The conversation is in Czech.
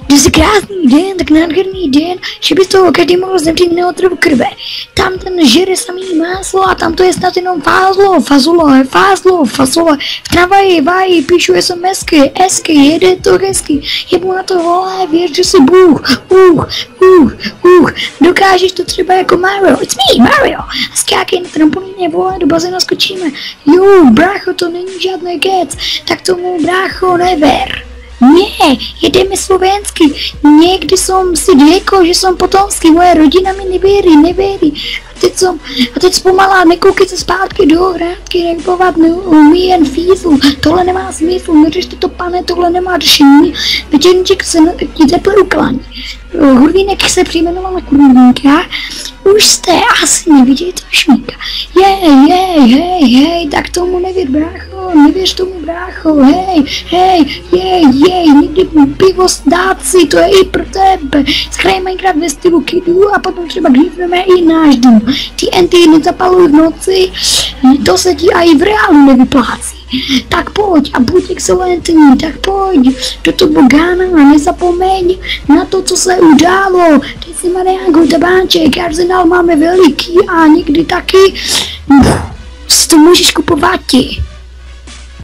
Dnes je krásný den, tak nádherný den, že by z toho každý mohl zemřít neotrvu krve. Tam ten žere samý máslo a tam to je snad jenom fázlo. V tramvaji, váji, píšu SMSky, jede to hezky, jebu na to volá, věř, že jsi Bůh, dokážeš to třeba jako Mario, it's me, Mario, a skákej na trampolíně, vole, do bazéna skočíme, jo, brácho, to není žádný kec, tak tomu brácho never. Ne, jedeme slovensky. Někdy som si řekl, že som potomský, moje rodina mi nevěří. A teď zpomalá, nekoukejte zpátky do hrádky, nekbovat neumí jen fízlu. Tohle nemá smysl, neřešte to, pane, tohle nemá řešení. Večerníček se ti teple uklání. Hurvínek se přejmenoval na Kurvínka. Už jste asi neviděli to šmíka. Hej, tak tomu nevěř, brácho, nevěř tomu, brácho, hej, někdy pivo dát si, to je i pro tebe. Zahraje Minecraft ve stylu kidů a potom třeba grifneme i náš dům. Ty enty nezapaluj v noci, to se ti i v reálu nevyplácí. Tak pojď a buď excelentní, tak pojď do toho Bogána a nezapomeň na to, co se událo. Teď si Mariánku tabáček, arzenál máme veliký a někdy taky si to můžeš kupovat ti.